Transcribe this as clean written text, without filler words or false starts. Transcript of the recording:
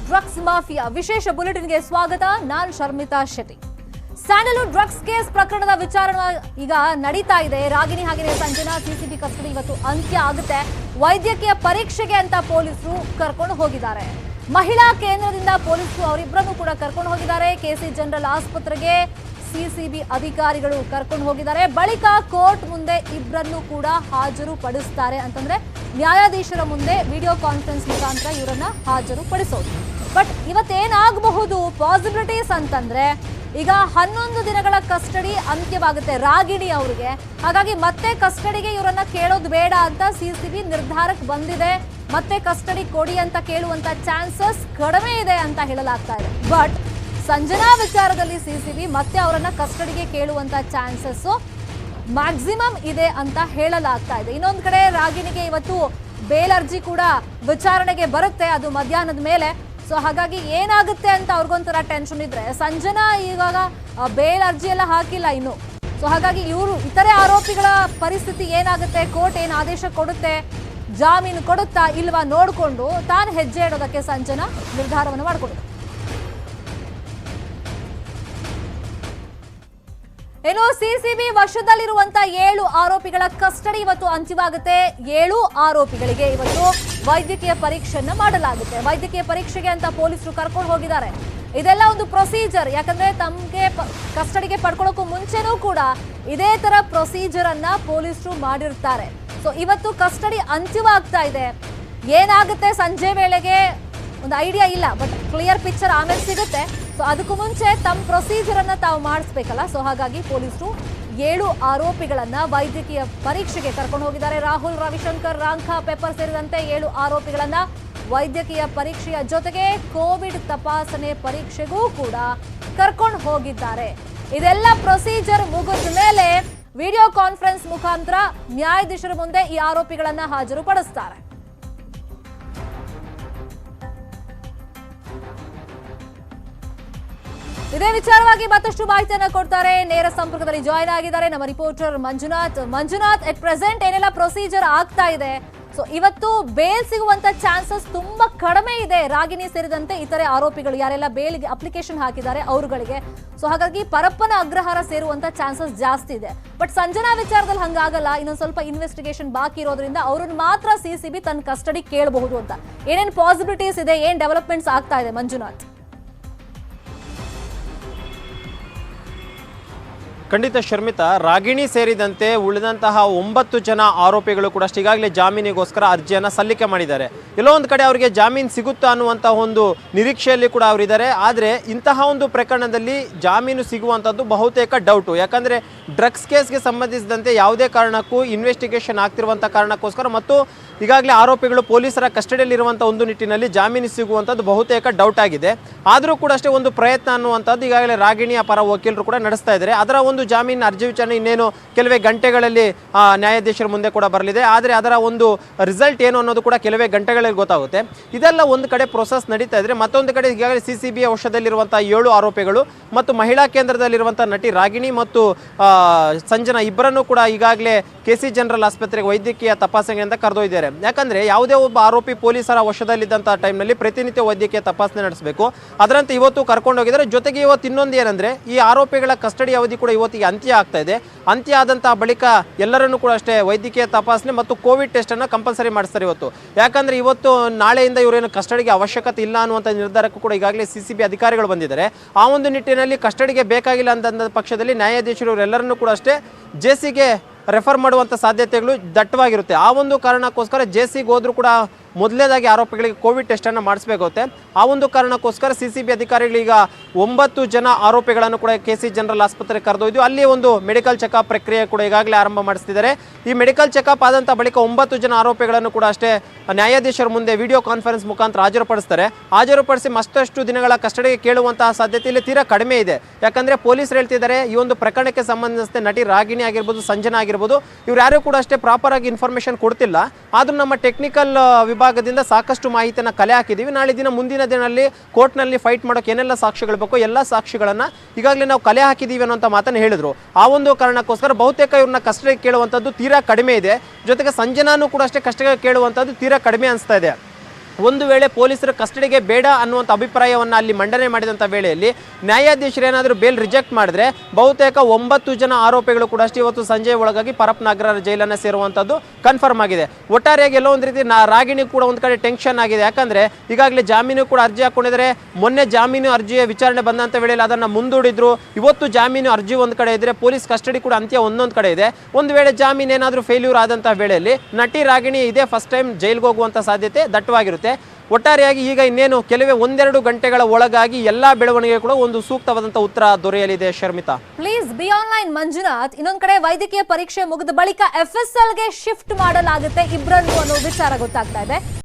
Drugs mafia ವಿಶೇಷ ಬುಲೆಟಿನ್ಗೆ ಸ್ವಾಗತ. ನಾನು Sharmita Shetty. Sandalwood drugs case ಪ್ರಕರಣದ ವಿಚಾರಣೆ ಈಗ ನಡೀತಾ ಇದೆ. ರಾಗಿಣಿ ಹಾಗೆಯೇ ಸಂಜನಾ ಸಿಸಿಬಿ ಕಸ್ಟಡಿ ಇವತ್ತು ಅಂತ್ಯ ಆಗುತ್ತೆ. ವೈದ್ಯಕೀಯ ಪರೀಕ್ಷೆಗೆ ಅಂತ ಪೊಲೀಸರು ಕರ್ಕೊಂಡು ಹೋಗಿದ್ದಾರೆ. ಮಹಿಳಾ ಕೇಂದ್ರದಿಂದ ಪೊಲೀಸರು ಅವರಿಬ್ಬರನ್ನು ಕೂಡ ಕರ್ಕೊಂಡು ಹೋಗಿದ್ದಾರೆ. ಕೆಸಿ ಜನರಲ್ ಆಸ್ಪತ್ರೆಗೆ ಸಿಸಿಬಿ ಅಧಿಕಾರಿಗಳು ಕರ್ಕೊಂಡು ಹೋಗಿದ್ದಾರೆ. ಬಳಿಕ ಕೋರ್ಟ್ ಮುಂದೆ ಇಬ್ಬರನ್ನು ಕೂಡ ಹಾಜರು ಪಡಿಸ್ತಾರೆ. ಅಂತಂದ್ರೆ ನ್ಯಾಯಾಧೀಶರ ಮುಂದೆ ವಿಡಿಯೋ ಕಾನ್ಫರೆನ್ಸ್ ಮುಖಾಂತರ ಇವರನ್ನ ಹಾಜರು ಪಡಿಸೋದು. ಬಟ್ ಇವತ್ತೇನಾಗಬಹುದು ಪಾಸಿಬಿಲಿಟೀಸ್ ಅಂತಂದ್ರೆ ಈಗ 11 ದಿನಗಳ ಕಸ್ಟಡಿ ಅಂತ್ಯವಾಗುತ್ತೆ ರಾಗಿಣಿ ಅವರಿಗೆ. ಹಾಗಾಗಿ ಮತ್ತೆ ಕಸ್ಟಡಿಗೆ ಇವರನ್ನ ಕೇಳೋದು ಬೇಡ ಅಂತ ಸಿಸಿಬಿ ನಿರ್ಧಾರಕ್ಕೆ ಬಂದಿದೆ. ಮತ್ತೆ ಕಸ್ಟಡಿ ಕೊಡಿ ಅಂತ ಕೇಳುವಂತ ಚಾನ್ಸಸ್ ಕಡಿಮೆ ಇದೆ ಅಂತ ಹೇಳಲಾಗ್ತಾ ಇದೆ. ಬಟ್ ಸಂಜನಾ ವಿಚಾರದಲ್ಲಿ ಸಿಸಿಬಿ ಮತ್ತೆ ಅವರನ್ನ ಕಸ್ಟಡಿಗೆ ಕೇಳುವಂತ ಚಾನ್ಸಸ್ ಮ್ಯಾಕ್ಸಿಮಮ್ ಇದೆ ಅಂತ ಹೇಳಲಾಗ್ತಾ ಇದೆ. ಇನ್ನೊಂದು ಕಡೆ ರಾಗಿಣಿಗೆ ಇವತ್ತು ಬೇಲ್ ಅರ್ಜಿ ಕೂಡ ವಿಚಾರಣೆಗೆ ಬರುತ್ತೆ, ಅದು ಮಧ್ಯಾಹ್ನದ ಮೇಲೆ. ಸೊ ಹಾಗಾಗಿ ಏನಾಗುತ್ತೆ ಅಂತ ಅವ್ರಿಗೊಂಥರ ಟೆನ್ಷನ್ ಇದ್ರೆ, ಸಂಜನಾ ಇವಾಗ ಬೇಲ್ ಅರ್ಜಿ ಎಲ್ಲ ಹಾಕಿಲ್ಲ ಇನ್ನು. ಸೊ ಹಾಗಾಗಿ ಇವರು ಇತರೆ ಆರೋಪಿಗಳ ಪರಿಸ್ಥಿತಿ ಏನಾಗುತ್ತೆ, ಕೋರ್ಟ್ ಏನು ಆದೇಶ ಕೊಡುತ್ತೆ, ಜಾಮೀನು ಕೊಡುತ್ತಾ ಇಲ್ವಾ ನೋಡಿಕೊಂಡು ತಾನು ಹೆಜ್ಜೆ ಇಡೋದಕ್ಕೆ ಸಂಜನಾ ನಿರ್ಧಾರವನ್ನು ಮಾಡಿಕೊಡುತ್ತೆ. ಏನು ಸಿಸಿಬಿ ವಶದಲ್ಲಿರುವಂತ 7 ಆರೋಪಿಗಳ ಕಸ್ಟಡಿ ಇವತ್ತು ಅಂತ್ಯವಾಗುತ್ತೆ. 7 ಆರೋಪಿಗಳಿಗೆ ಇವತ್ತು ವೈದ್ಯಕೀಯ ಪರೀಕ್ಷೆಯನ್ನ ಮಾಡಲಾಗುತ್ತೆ. ವೈದ್ಯಕೀಯ ಪರೀಕ್ಷೆಗೆ ಅಂತ ಪೊಲೀಸರು ಕರ್ಕೊಂಡು ಹೋಗಿದ್ದಾರೆ. ಇದೆಲ್ಲ ಒಂದು ಪ್ರೊಸೀಜರ್. ಯಾಕಂದ್ರೆ ತಮಗೆ ಕಸ್ಟಡಿಗೆ ಪಡ್ಕೊಳ್ಳೋಕ್ಕೂ ಮುಂಚೆನೂ ಕೂಡ ಇದೇ ತರ ಪ್ರೊಸೀಜರ್ ಅನ್ನ ಪೊಲೀಸರು ಮಾಡಿರ್ತಾರೆ. ಸೊ ಇವತ್ತು ಕಸ್ಟಡಿ ಅಂತ್ಯವಾಗ್ತಾ ಇದೆ. ಏನಾಗುತ್ತೆ ಸಂಜೆ ವೇಳೆಗೆ ಒಂದು ಐಡಿಯಾ ಇಲ್ಲ, ಬಟ್ ಕ್ಲಿಯರ್ ಪಿಕ್ಚರ್ ಆಮೇಲೆ ಸಿಗುತ್ತೆ. ಸೊ ಅದಕ್ಕೂ ಮುಂಚೆ ತಮ್ಮ ಪ್ರೊಸೀಜರ್ ಅನ್ನ ತಾವು ಮಾಡಿಸ್ಬೇಕಲ್ಲ. ಸೊ ಹಾಗಾಗಿ ಪೊಲೀಸರು 7 ಆರೋಪಿಗಳನ್ನ ವೈದ್ಯಕೀಯ ಪರೀಕ್ಷೆಗೆ ಕರ್ಕೊಂಡು ಹೋಗಿದ್ದಾರೆ. ರಾಹುಲ್, ರವಿಶಂಕರ್, ರಾಂಖಾ, ಪೆಪ್ಪರ್ ಸೇರಿದಂತೆ 7 ಆರೋಪಿಗಳನ್ನ ವೈದ್ಯಕೀಯ ಪರೀಕ್ಷೆಯ ಜೊತೆಗೆ ಕೋವಿಡ್ ತಪಾಸಣೆ ಪರೀಕ್ಷೆಗೂ ಕೂಡ ಕರ್ಕೊಂಡು ಹೋಗಿದ್ದಾರೆ. ಇದೆಲ್ಲ ಪ್ರೊಸೀಜರ್ ಮುಗಿದ ಮೇಲೆ ವಿಡಿಯೋ ಕಾನ್ಫರೆನ್ಸ್ ಮುಖಾಂತರ ನ್ಯಾಯಾಧೀಶರ ಮುಂದೆ ಈ ಆರೋಪಿಗಳನ್ನ ಹಾಜರುಪಡಿಸ್ತಾರೆ. ಇದೇ ವಿಚಾರವಾಗಿ ಮತ್ತಷ್ಟು ಮಾಹಿತಿಯನ್ನ ಕೊಡ್ತಾರೆ. ನೇರ ಸಂಪರ್ಕದಲ್ಲಿ ಜಾಯಿನ್ ಆಗಿದ್ದಾರೆ ನಮ್ಮ ರಿಪೋರ್ಟರ್ ಮಂಜುನಾಥ್. ಎಟ್ ಪ್ರೆಸೆಂಟ್ ಏನೆಲ್ಲ ಪ್ರೊಸೀಜರ್ ಆಗ್ತಾ ಇದೆ? ಸೊ ಇವತ್ತು ಬೇಲ್ ಸಿಗುವಂತ ಚಾನ್ಸಸ್ ತುಂಬಾ ಕಡಿಮೆ ಇದೆ, ರಾಗಿಣಿ ಸೇರಿದಂತೆ ಇತರೆ ಆರೋಪಿಗಳು ಯಾರೆಲ್ಲ ಬೇಲ್ಗೆ ಅಪ್ಲಿಕೇಶನ್ ಹಾಕಿದ್ದಾರೆ ಅವರುಗಳಿಗೆ. ಸೊ ಹಾಗಾಗಿ ಪರಪ್ಪನ ಅಗ್ರಹಾರ ಸೇರುವಂತ ಚಾನ್ಸಸ್ ಜಾಸ್ತಿ ಇದೆ. ಬಟ್ ಸಂಜನಾ ವಿಚಾರದಲ್ಲಿ ಹಂಗಾಗಲ್ಲ. ಇನ್ನೊಂದು ಸ್ವಲ್ಪ ಇನ್ವೆಸ್ಟಿಗೇಷನ್ ಬಾಕಿ ಇರೋದ್ರಿಂದ ಅವ್ರನ್ನ ಮಾತ್ರ ಸಿಸಿಬಿ ತನ್ನ ಕಸ್ಟಡಿ ಕೇಳಬಹುದು ಅಂತ. ಏನೇನು ಪಾಸಿಬಿಲಿಟೀಸ್ ಇದೆ, ಏನ್ ಡೆವಲಪ್ಮೆಂಟ್ಸ್ ಆಗ್ತಾ ಇದೆ ಮಂಜುನಾಥ್? ಖಂಡಿತ ಶರ್ಮಿತಾ, ರಾಗಿಣಿ ಸೇರಿದಂತೆ ಉಳಿದಂತಹ 9 ಜನ ಆರೋಪಿಗಳು ಕೂಡ ಈಗಾಗಲೇ ಜಾಮೀನಿಗೋಸ್ಕರ ಅರ್ಜಿಯನ್ನು ಸಲ್ಲಿಕೆ ಮಾಡಿದ್ದಾರೆ. ಎಲ್ಲೋ ಒಂದು ಕಡೆ ಅವರಿಗೆ ಜಾಮೀನು ಸಿಗುತ್ತಾ ಅನ್ನುವಂಥ ಒಂದು ನಿರೀಕ್ಷೆಯಲ್ಲಿ ಕೂಡ ಅವರಿದ್ದಾರೆ. ಆದರೆ ಇಂತಹ ಒಂದು ಪ್ರಕರಣದಲ್ಲಿ ಜಾಮೀನು ಸಿಗುವಂಥದ್ದು ಬಹುತೇಕ ಡೌಟು. ಯಾಕಂದರೆ ಡ್ರಗ್ಸ್ ಕೇಸ್ಗೆ ಸಂಬಂಧಿಸಿದಂತೆ ಯಾವುದೇ ಕಾರಣಕ್ಕೂ ಇನ್ವೆಸ್ಟಿಗೇಷನ್ ಆಗ್ತಿರುವಂಥ ಕಾರಣಕ್ಕೋಸ್ಕರ ಮತ್ತು ಈಗಾಗಲೇ ಆರೋಪಿಗಳು ಪೊಲೀಸರ ಕಸ್ಟಡಿಯಲ್ಲಿರುವಂಥ ಒಂದು ನಿಟ್ಟಿನಲ್ಲಿ ಜಾಮೀನು ಸಿಗುವಂಥದ್ದು ಬಹುತೇಕ ಡೌಟ್ ಆಗಿದೆ. ಆದರೂ ಕೂಡ ಅಷ್ಟೇ ಒಂದು ಪ್ರಯತ್ನ ಅನ್ನುವಂಥದ್ದು ಈಗಾಗಲೇ ರಾಗಿಣಿಯ ಪರ ವಕೀಲರು ಕೂಡ ನಡೆಸ್ತಾ ಇದ್ದಾರೆ. ಅದರ ಒಂದು ಜಾಮೀನು ಅರ್ಜಿ ವಿಚಾರಣೆ ಇನ್ನೇನು ಕೆಲವೇ ಗಂಟೆಗಳಲ್ಲಿ ನ್ಯಾಯಾಧೀಶರ ಮುಂದೆ ಕೂಡ ಬರಲಿದೆ. ಆದರೆ ಅದರ ಒಂದು ರಿಸಲ್ಟ್ ಏನು ಅನ್ನೋದು ಕೂಡ ಕೆಲವೇ ಗಂಟೆಗಳಲ್ಲಿ ಗೊತ್ತಾಗುತ್ತೆ. ಇದೆಲ್ಲ ಒಂದು ಕಡೆ ಪ್ರೊಸೆಸ್ ನಡೀತಾ ಇದ್ರೆ, ಮತ್ತೊಂದು ಕಡೆ ಈಗಾಗಲೇ ಸಿಸಿಬಿಯ ವಶದಲ್ಲಿರುವಂಥ 7 ಆರೋಪಿಗಳು ಮತ್ತು ಮಹಿಳಾ ಕೇಂದ್ರದಲ್ಲಿರುವಂಥ ನಟಿ ರಾಗಿಣಿ ಮತ್ತು ಸಂಜನಾ ಇಬ್ಬರನ್ನು ಕೂಡ ಈಗಾಗಲೇ ಕೆಸಿ ಜನರಲ್ ಆಸ್ಪತ್ರೆಗೆ ವೈದ್ಯಕೀಯ ತಪಾಸಣೆಯಿಂದ ಕರೆದೊಯ್ದಿದ್ದಾರೆ. ಯಾಕಂದ್ರೆ ಯಾವುದೇ ಒಬ್ಬ ಆರೋಪಿ ಪೊಲೀಸರ ವಶದಲ್ಲಿದ್ದಂಥ ಟೈಮ್ನಲ್ಲಿ ಪ್ರತಿನಿತ್ಯ ವೈದ್ಯಕೀಯ ತಪಾಸಣೆ ನಡೆಸಬೇಕು. ಅದರಂತೆ ಇವತ್ತು ಕರ್ಕೊಂಡು ಹೋಗಿದ್ದಾರೆ. ಜೊತೆಗೆ ಇವತ್ತು ಇನ್ನೊಂದು ಏನಂದ್ರೆ, ಈ ಆರೋಪಿಗಳ ಕಸ್ಟಡಿ ಅವಧಿ ಕೂಡ ಇವತ್ತಿಗೆ ಅಂತ್ಯ ಆಗ್ತಾ ಇದೆ. ಅಂತ್ಯ ಆದಂತಹ ಬಳಿಕ ಎಲ್ಲರನ್ನೂ ಕೂಡ ಅಷ್ಟೇ ವೈದ್ಯಕೀಯ ತಪಾಸಣೆ ಮತ್ತು ಕೋವಿಡ್ ಟೆಸ್ಟ್ ಅನ್ನು ಕಂಪಲ್ಸರಿ ಮಾಡಿಸ್ತಾರೆ ಇವತ್ತು. ಯಾಕಂದ್ರೆ ಇವತ್ತು ನಾಳೆಯಿಂದ ಇವರೇನು ಕಸ್ಟಡಿಗೆ ಅವಶ್ಯಕತೆ ಇಲ್ಲ ಅನ್ನುವಂಥ ನಿರ್ಧಾರಕ್ಕೂ ಕೂಡ ಈಗಾಗಲೇ ಸಿಸಿಬಿ ಅಧಿಕಾರಿಗಳು ಬಂದಿದ್ದಾರೆ. ಆ ಒಂದು ನಿಟ್ಟಿನಲ್ಲಿ ಕಸ್ಟಡಿಗೆ ಬೇಕಾಗಿಲ್ಲ ಅಂತ ಪಕ್ಷದಲ್ಲಿ ನ್ಯಾಯಾಧೀಶರು ಇವರೆಲ್ಲರನ್ನೂ ಕೂಡ ಅಷ್ಟೇ ಜೆಸಿಗೆ ರೆಫರ್ ಮಾಡುವಂಥ ಸಾಧ್ಯತೆಗಳು ದಟ್ಟವಾಗಿರುತ್ತೆ. ಆ ಒಂದು ಕಾರಣಕ್ಕೋಸ್ಕರ ಜೆಸಿಗೆ ಹೋದ್ರೂ ಕೂಡ ಮೊದಲನೇದಾಗಿ ಆರೋಪಿಗಳಿಗೆ ಕೋವಿಡ್ ಟೆಸ್ಟನ್ನು ಮಾಡಿಸಬೇಕಾಗುತ್ತೆ. ಆ ಒಂದು ಕಾರಣಕ್ಕೋಸ್ಕರ ಸಿಸಿಬಿ ಅಧಿಕಾರಿಗಳೀಗ 9 ಜನ ಆರೋಪಿಗಳನ್ನು ಕೂಡ ಕೆಸಿ ಜನರಲ್ ಆಸ್ಪತ್ರೆಗೆ ಕರೆದೊಯ್ದು ಅಲ್ಲಿ ಒಂದು ಮೆಡಿಕಲ್ ಚೆಕಪ್ ಪ್ರಕ್ರಿಯೆ ಕೂಡ ಈಗಾಗಲೇ ಆರಂಭ ಮಾಡಿಸ್ತಿದ್ದಾರೆ. ಈ ಮೆಡಿಕಲ್ ಚೆಕಪ್ ಆದಂಥ ಬಳಿಕ 9 ಜನ ಆರೋಪಿಗಳನ್ನು ಕೂಡ ಅಷ್ಟೇ ನ್ಯಾಯಾಧೀಶರ ಮುಂದೆ ವಿಡಿಯೋ ಕಾನ್ಫರೆನ್ಸ್ ಮುಖಾಂತರ ಹಾಜರುಪಡಿಸಿ ಮತ್ತಷ್ಟು ದಿನಗಳ ಕಸ್ಟಡಿಗೆ ಕೇಳುವಂತಹ ಸಾಧ್ಯತೆ ಇಲ್ಲಿ ತೀರಾ ಕಡಿಮೆ ಇದೆ. ಯಾಕಂದರೆ ಪೊಲೀಸರು ಹೇಳ್ತಿದ್ದಾರೆ, ಈ ಒಂದು ಪ್ರಕರಣಕ್ಕೆ ಸಂಬಂಧಿಸಿದಂತೆ ನಟಿ ರಾಗಿಣಿ ಆಗಿರ್ಬೋದು, ಸಂಜನಾ ಆಗಿರ್ಬೋದು, ಇವ್ರು ಯಾರು ಕೂಡ ಅಷ್ಟೇ ಪ್ರಾಪರ್ ಆಗಿ ಇನ್ಫಾರ್ಮೇಷನ್ ಕೊಡ್ತಿಲ್ಲ. ಆದರೂ ನಮ್ಮ ಟೆಕ್ನಿಕಲ್ ವಿಭಾಗದಿಂದ ಸಾಕಷ್ಟು ಮಾಹಿತಿಯನ್ನು ಕಲೆ ಹಾಕಿದ್ದೀವಿ. ನಾಳೆ ದಿನ ಮುಂದಿನ ದಿನದಲ್ಲಿ ಕೋರ್ಟ್ನಲ್ಲಿ ಫೈಟ್ ಮಾಡೋಕೆ ಏನೆಲ್ಲ ಸಾಕ್ಷಿಗಳು ಬೇಕೋ ಎಲ್ಲ ಸಾಕ್ಷಿಗಳನ್ನು ಈಗಾಗಲೇ ನಾವು ಕಲೆ ಹಾಕಿದ್ದೀವಿ ಅನ್ನೋಂಥ ಮಾತನ್ನು ಹೇಳಿದರು. ಆ ಒಂದು ಕಾರಣಕ್ಕೋಸ್ಕರ ಬಹುತೇಕ ಇವ್ರನ್ನ ಕಸ್ಟಡಿಗೆ ಕೇಳುವಂಥದ್ದು ತೀರಾ ಕಡಿಮೆ ಇದೆ. ಜೊತೆಗೆ ಸಂಜನಾನು ಕೂಡ ಅಷ್ಟೇ ಕಸ್ಟಡಿಗೆ ಕೇಳುವಂಥದ್ದು ತೀರಾ ಕಡಿಮೆ ಅನಿಸ್ತಾ ಇದೆ. ಒಂದು ವೇಳೆ ಪೊಲೀಸರ ಕಸ್ಟಡಿಗೆ ಬೇಡ ಅನ್ನುವಂಥ ಅಭಿಪ್ರಾಯವನ್ನು ಅಲ್ಲಿ ಮಂಡನೆ ಮಾಡಿದಂಥ ವೇಳೆಯಲ್ಲಿ ನ್ಯಾಯಾಧೀಶರು ಏನಾದರೂ ಬೇಲ್ ರಿಜೆಕ್ಟ್ ಮಾಡಿದ್ರೆ ಬಹುತೇಕ 9 ಜನ ಆರೋಪಿಗಳು ಕೂಡ ಅಷ್ಟೇ ಇವತ್ತು ಸಂಜೆ ಒಳಗಾಗಿ ಪರಪ್ಪನ ಅಗ್ರಹಾರ ಜೈಲನ್ನು ಸೇರುವಂಥದ್ದು ಕನ್ಫರ್ಮ್ ಆಗಿದೆ. ಒಟ್ಟಾರೆಯಾಗಿ ಎಲ್ಲೋ ಒಂದು ರೀತಿ ರಾಗಿಣಿ ಕೂಡ ಒಂದು ಕಡೆ ಟೆನ್ಷನ್ ಆಗಿದೆ. ಯಾಕಂದರೆ ಈಗಾಗಲೇ ಜಾಮೀನು ಕೂಡ ಅರ್ಜಿ ಹಾಕ್ಕೊಂಡಿದ್ದಾರೆ. ಮೊನ್ನೆ ಜಾಮೀನು ಅರ್ಜಿಯ ವಿಚಾರಣೆ ಬಂದಂಥ ವೇಳೆಯಲ್ಲಿ ಅದನ್ನು ಮುಂದೂಡಿದ್ರು. ಇವತ್ತು ಜಾಮೀನು ಅರ್ಜಿ ಒಂದು ಕಡೆ ಇದ್ದರೆ ಪೊಲೀಸ್ ಕಸ್ಟಡಿ ಕೂಡ ಅಂತ್ಯ ಒಂದೊಂದು ಕಡೆ ಇದೆ. ಒಂದು ವೇಳೆ ಜಾಮೀನು ಏನಾದರೂ ಫೇಲ್ಯೂರ್ ಆದಂಥ ವೇಳೆಯಲ್ಲಿ ನಟಿ ರಾಗಿಣಿ ಇದೇ ಫಸ್ಟ್ ಟೈಮ್ ಜೈಲ್ಗೆ ಹೋಗುವಂಥ ಸಾಧ್ಯತೆ ದಟ್ಟವಾಗಿರುತ್ತೆ. ಒಟ್ಟಾರೆಯಾಗಿ ಈಗ ಇನ್ನೇನು ಕೆಲವೇ 1-2 ಗಂಟೆಗಳ ಒಳಗಾಗಿ ಎಲ್ಲಾ ಬೆಳವಣಿಗೆ ಕೂಡ ಒಂದು ಸೂಕ್ತವಾದಂತ ಉತ್ತರ ದೊರೆಯಲಿದೆ. Sharmita, please be online. Manjunath, ಇನ್ನೊಂದ್ ಕಡೆ ವೈದ್ಯಕೀಯ ಪರೀಕ್ಷೆ ಮುಗಿದ ಬಳಿಕ FSL ಗೆ ಶಿಫ್ಟ್ ಮಾಡಲಾಗುತ್ತೆ ಇಬ್ಬರನ್ನು ಅನ್ನೋ ವಿಚಾರ ಗೊತ್ತಾಗ್ತಾ ಇದೆ.